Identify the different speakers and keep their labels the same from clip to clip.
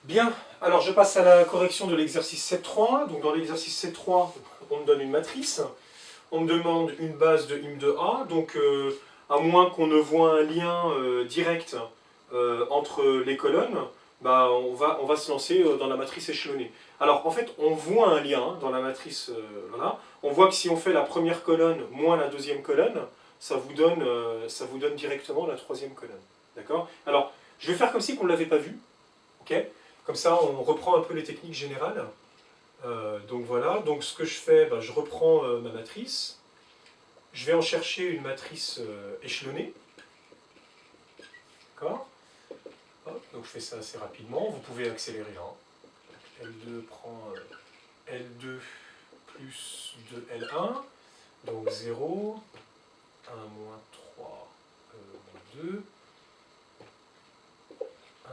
Speaker 1: Bien, alors je passe à la correction de l'exercice 7.3. Donc dans l'exercice 7.3, on me donne une matrice. On me demande une base de im de A. Donc à moins qu'on ne voit un lien direct entre les colonnes, bah, on va se lancer dans la matrice échelonnée. Alors en fait, on voit un lien dans la matrice. Voilà. On voit que si on fait la première colonne moins la deuxième colonne, ça vous donne directement la troisième colonne. D'accord? Alors, je vais faire comme si on ne l'avait pas vu. Okay, comme ça, on reprend un peu les techniques générales. Donc voilà, donc ce que je fais, ben, je reprends ma matrice. Je vais en chercher une matrice échelonnée. D'accord? Donc je fais ça assez rapidement. Vous pouvez accélérer là. L2 prend L2 plus 2L1. Donc 0, 1 moins 3, 2, 1.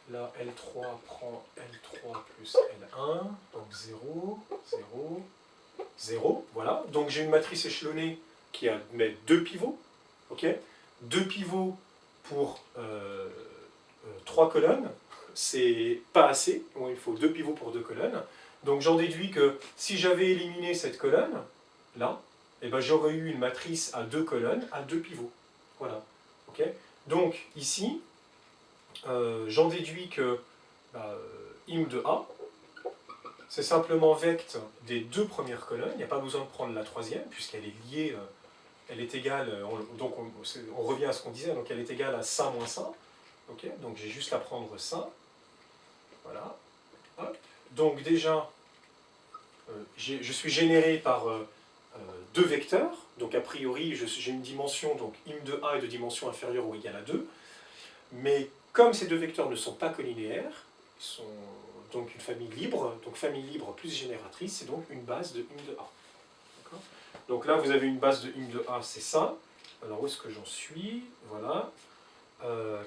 Speaker 1: Là, L3 prend L3 plus L1, donc 0, 0, 0, voilà. Donc j'ai une matrice échelonnée qui admet deux pivots, ok. Deux pivots pour 3 colonnes, c'est pas assez, bon, il faut deux pivots pour 2 colonnes. Donc j'en déduis que si j'avais éliminé cette colonne, là, eh ben, j'aurais eu une matrice à 2 colonnes, à 2 pivots. Voilà, ok. Donc ici, j'en déduis que im de A, c'est simplement vect des deux premières colonnes, il n'y a pas besoin de prendre la troisième, puisqu'elle est liée, elle est égale, donc on revient à ce qu'on disait, donc elle est égale à ça moins ça, okay, donc j'ai juste à prendre ça, voilà, hop. Donc déjà, je suis généré par deux vecteurs, donc a priori j'ai une dimension, donc im de A est de dimension inférieure ou égale à 2, mais comme ces deux vecteurs ne sont pas collinéaires, ils sont donc une famille libre, donc famille libre plus génératrice, c'est donc une base de im de A. Donc là, vous avez une base de im de A, c'est ça. Alors où est-ce que j'en suis? Voilà.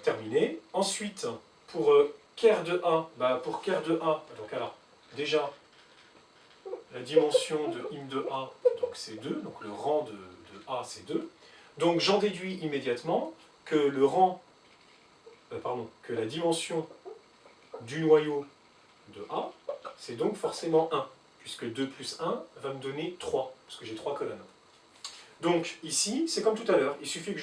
Speaker 1: Terminé. Ensuite, pour ker de A, pour ker de A, donc alors, déjà, la dimension de im de A, donc c'est 2, donc le rang de A, c'est 2. Donc j'en déduis immédiatement que le rang que la dimension du noyau de A, c'est donc forcément 1, puisque 2 plus 1 va me donner 3, parce que j'ai 3 colonnes. Donc ici, c'est comme tout à l'heure, il suffit que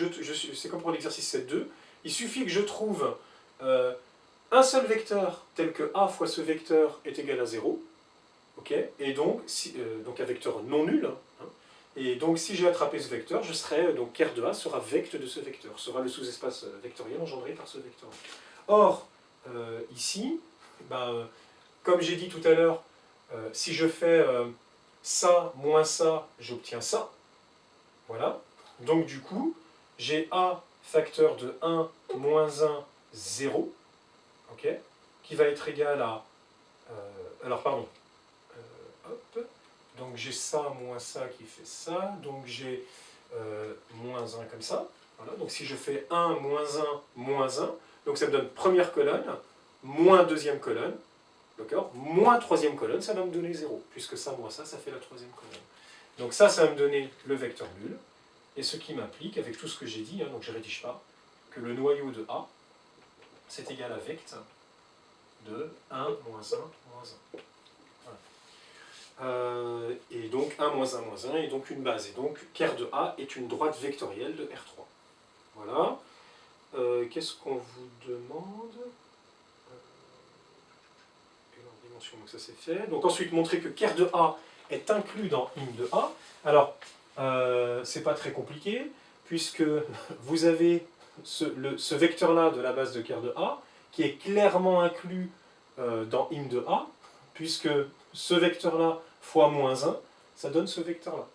Speaker 1: c'est comme pour l'exercice 7.2, il suffit que je trouve un seul vecteur tel que A fois ce vecteur est égal à 0, okay, et donc, donc un vecteur non nul, hein, et donc si j'ai attrapé ce vecteur, je serai, donc ker de A sera vect de ce vecteur, sera le sous-espace vectoriel engendré par ce vecteur. Or, ici, comme j'ai dit tout à l'heure, si je fais ça moins ça, j'obtiens ça. Voilà. Donc du coup, j'ai A facteur de 1 moins 1, 0, okay, qui va être égal à... alors pardon, hop, donc j'ai ça moins ça qui fait ça, donc j'ai moins 1 comme ça. Voilà. Donc si je fais 1 moins 1 moins 1, donc ça me donne première colonne, moins deuxième colonne, d'accord, moins troisième colonne, ça va me donner 0, puisque ça moins ça fait la troisième colonne. Donc ça va me donner le vecteur nul, et ce qui m'implique, avec tout ce que j'ai dit, hein, donc je ne rédige pas, que le noyau de A, c'est égal à vect de 1 moins 1 moins 1. Voilà. Et donc 1 moins 1 moins 1 est donc une base. Et donc ker de A est une droite vectorielle de R3. Voilà. Qu'est-ce qu'on vous demande? Dimension, donc ça c'est fait. Donc ensuite, montrer que ker de A est inclus dans im de A. Alors, c'est pas très compliqué, puisque vous avez ce vecteur-là de la base de ker de A, qui est clairement inclus dans im de A, puisque ce vecteur-là fois moins 1, ça donne ce vecteur-là.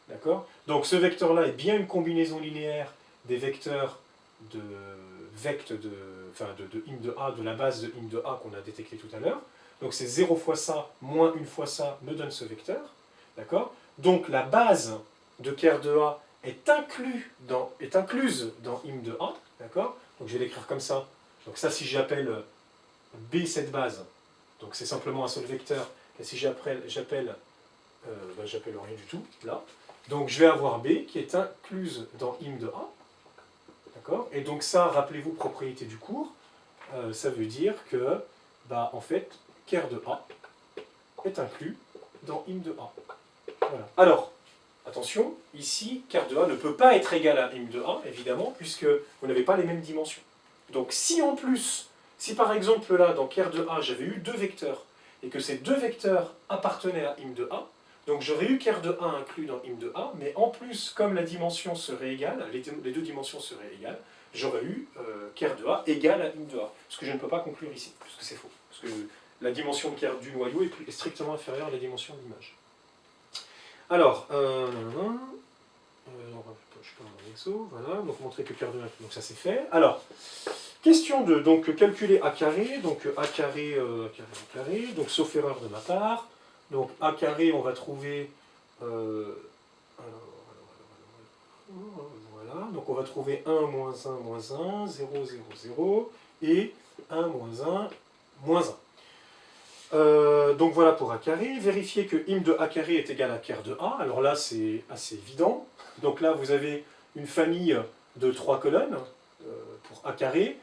Speaker 1: D'accord? Donc ce vecteur-là est bien une combinaison linéaire des vecteurs de im de A, de la base de im de A qu'on a détecté tout à l'heure. Donc c'est 0 fois ça, moins 1 fois ça, me donne ce vecteur. D'accord? Donc la base de ker de A est incluse dans im de A. D'accord? Donc je vais l'écrire comme ça. Donc ça, si j'appelle B cette base, donc c'est simplement un seul vecteur. Et si j'appelle rien du tout, là. Donc je vais avoir B qui est incluse dans im de A. D'accord? Et donc ça, rappelez-vous, propriété du cours. ça veut dire que, bah, en fait, ker de A est inclus dans im de A. Voilà. Alors, attention, ici, ker de A ne peut pas être égal à im de A, évidemment, puisque vous n'avez pas les mêmes dimensions. Donc si en plus, si par exemple là, dans ker de A, j'avais eu deux vecteurs, et que ces deux vecteurs appartenaient à im de A, donc j'aurais eu ker de A inclus dans im de A, mais en plus, comme la dimension serait égale, les deux dimensions seraient égales, j'aurais eu ker de A égale à im de A. Ce que je ne peux pas conclure ici, puisque c'est faux. Parce que la dimension de ker du noyau est strictement inférieure à la dimension de l'image. Alors, je peux un vaisseau, voilà, donc montrer que ker de A, donc ça c'est fait. Alors, question 2, donc calculer a carré, donc a carré, donc sauf erreur de ma part. Donc a carré, on va trouver, voilà, donc on va trouver 1, moins 1, moins 1, 0, 0, 0, et 1, moins 1, moins 1. Donc voilà pour a carré. Vérifier que im de a carré est égal à ker de A. Alors là, c'est assez évident. Donc là, vous avez une famille de 3 colonnes pour a carré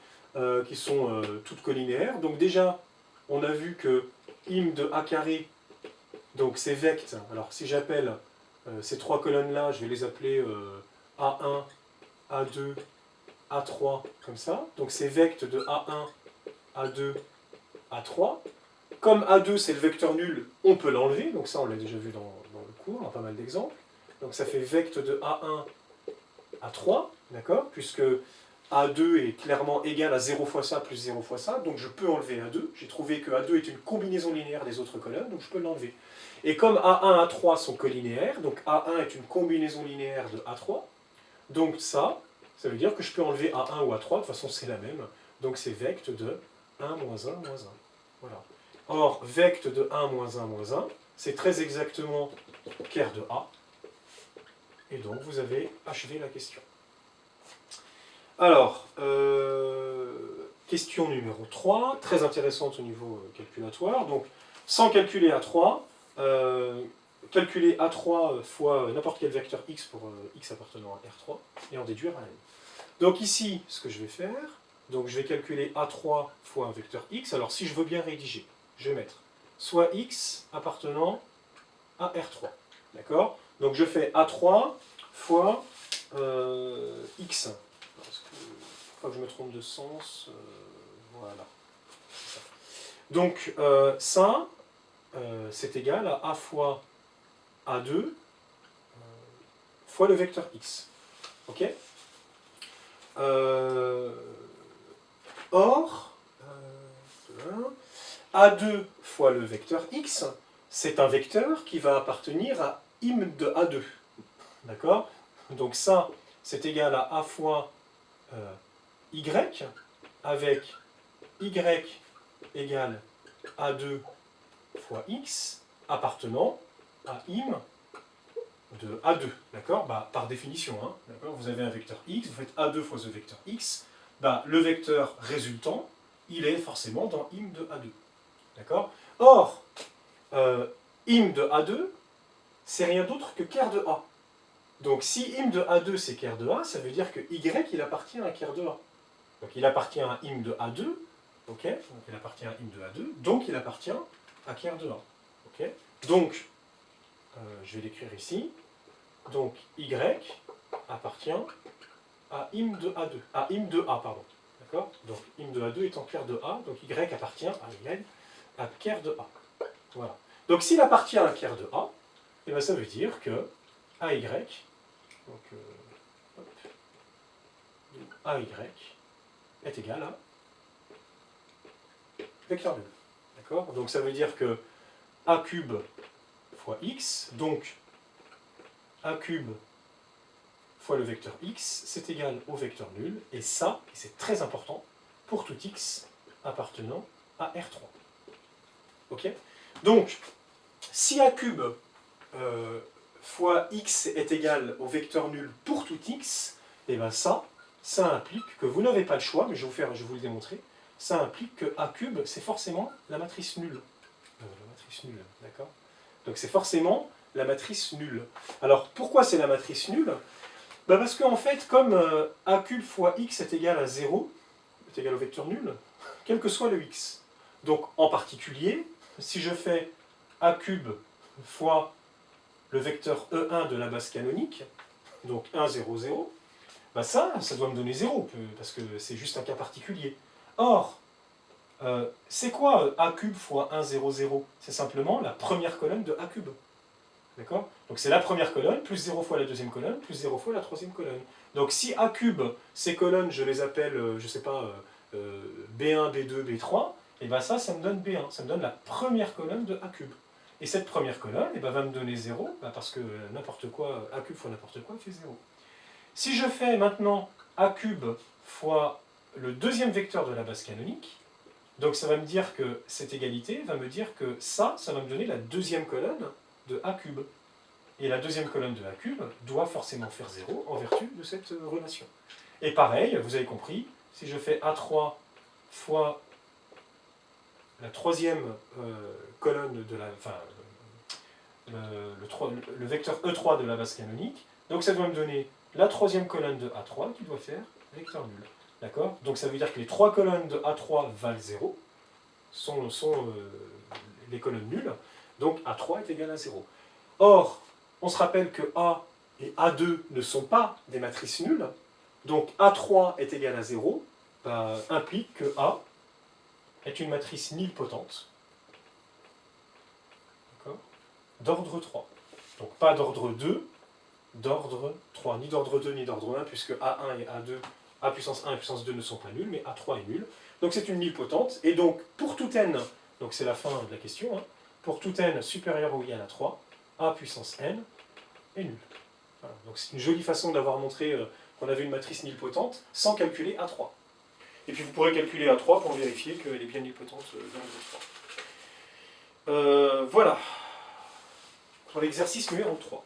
Speaker 1: qui sont toutes collinéaires. Donc déjà, on a vu que im de a carré, donc c'est vect. Alors si j'appelle ces 3 colonnes-là, je vais les appeler A1, A2, A3, comme ça. Donc c'est vect de A1, A2, A3. Comme A2 c'est le vecteur nul, on peut l'enlever, donc ça on l'a déjà vu dans le cours, dans pas mal d'exemples. Donc ça fait vect de A1 à 3, d'accord, puisque A2 est clairement égal à 0 fois ça plus 0 fois ça, donc je peux enlever A2. J'ai trouvé que A2 est une combinaison linéaire des autres colonnes, donc je peux l'enlever. Et comme A1 et A3 sont collinéaires, donc A1 est une combinaison linéaire de A3, donc ça veut dire que je peux enlever A1 ou A3, de toute façon c'est la même, donc c'est vect de 1, moins 1, moins 1. Voilà. Or, vect de 1, moins 1, moins 1, c'est très exactement ker de A. Et donc, vous avez achevé la question. Alors, question numéro 3, très intéressante au niveau calculatoire. Donc, sans calculer A3, calculer A3 fois n'importe quel vecteur x pour x appartenant à R3, et en déduire un n. Donc ici, ce que je vais faire, donc je vais calculer A3 fois un vecteur x. Alors, si je veux bien rédiger, je vais mettre soit x appartenant à R3. D'accord? Donc je fais A3 fois x. Parce que, faut pas que je me trompe de sens. Voilà. Ça. Donc ça, c'est égal à A fois A2 fois le vecteur x. Ok? Or, A2 fois le vecteur x, c'est un vecteur qui va appartenir à im de A2. D'accord? Donc ça, c'est égal à A fois y, avec y égale A2 fois x, appartenant à im de A2. D'accord? Bah, par définition, hein, d'accord, vous avez un vecteur x, vous faites A2 fois ce vecteur x, bah, le vecteur résultant, il est forcément dans im de A2. D'accord? Or, im de A2, c'est rien d'autre que ker de A. Donc si im de A2 c'est ker de A, ça veut dire que y il appartient à ker de A. Donc il appartient à im de A2, ok? Donc il appartient à im de A2, donc il appartient à ker de A. Ok? Donc, je vais l'écrire ici. Donc y appartient à im de A2, à im de A, pardon. D'accord? Donc im de A2 étant ker de A, donc y appartient à ker de A. Voilà. Donc s'il appartient à ker de A, et bien ça veut dire que AY, donc AY est égal à vecteur nul. D'accord? Donc ça veut dire que A cube fois x, donc A cube fois le vecteur x, c'est égal au vecteur nul, et ça, et c'est très important, pour tout x appartenant à R3. Ok? Donc, si A cube fois x est égal au vecteur nul pour tout x, et bien ça implique que vous n'avez pas le choix, mais je vais vous le démontrer, ça implique que A cube, c'est forcément la matrice nulle. La matrice nulle, d'accord? Donc c'est forcément la matrice nulle. Alors, pourquoi c'est la matrice nulle? Ben parce qu'en fait, comme A cube fois x est égal à 0, est égal au vecteur nul, quel que soit le x. Donc, en particulier, si je fais a cube fois le vecteur E1 de la base canonique, donc 1, 0, 0, bah ça doit me donner 0, parce que c'est juste un cas particulier. Or, c'est quoi a cube fois 1, 0, 0? C'est simplement la première colonne de a cube. D'accord? Donc c'est la première colonne, plus 0 fois la deuxième colonne, plus 0 fois la troisième colonne. Donc si a cube, ces colonnes, je les appelle, je sais pas, B1, B2, B3, et bien ça me donne B1, ça me donne la première colonne de a cube. Et cette première colonne va me donner 0, parce que n'importe quoi, a cube fois n'importe quoi fait 0. Si je fais maintenant a cube fois le deuxième vecteur de la base canonique, donc ça va me dire que cette égalité va me dire que ça va me donner la deuxième colonne de a cube. Et la deuxième colonne de a cube doit forcément faire 0 en vertu de cette relation. Et pareil, vous avez compris, si je fais a3 fois la troisième colonne de la... Enfin, le vecteur E3 de la base canonique, donc ça doit me donner la troisième colonne de A3 qui doit faire vecteur nul. D'accord? Donc ça veut dire que les trois colonnes de A3 valent 0, sont les colonnes nulles, donc A3 est égal à 0. Or, on se rappelle que A et A2 ne sont pas des matrices nulles, donc A3 est égal à 0, implique que A est une matrice nilpotente, d'ordre 3. Donc pas d'ordre 2, d'ordre 3, ni d'ordre 2 ni d'ordre 1, puisque A1 et A2, A puissance 1 et puissance 2 ne sont pas nuls, mais A3 est nul. Donc c'est une nilpotente, et donc pour tout n, donc c'est la fin de la question, hein, pour tout n supérieur ou égal à 3, A puissance n est nul. Voilà. Donc c'est une jolie façon d'avoir montré qu'on avait une matrice nilpotente sans calculer A3. Et puis vous pourrez calculer A3 pour vérifier qu'elle est bien nilpotente d'ordre 3. Voilà. Pour l'exercice numéro 3.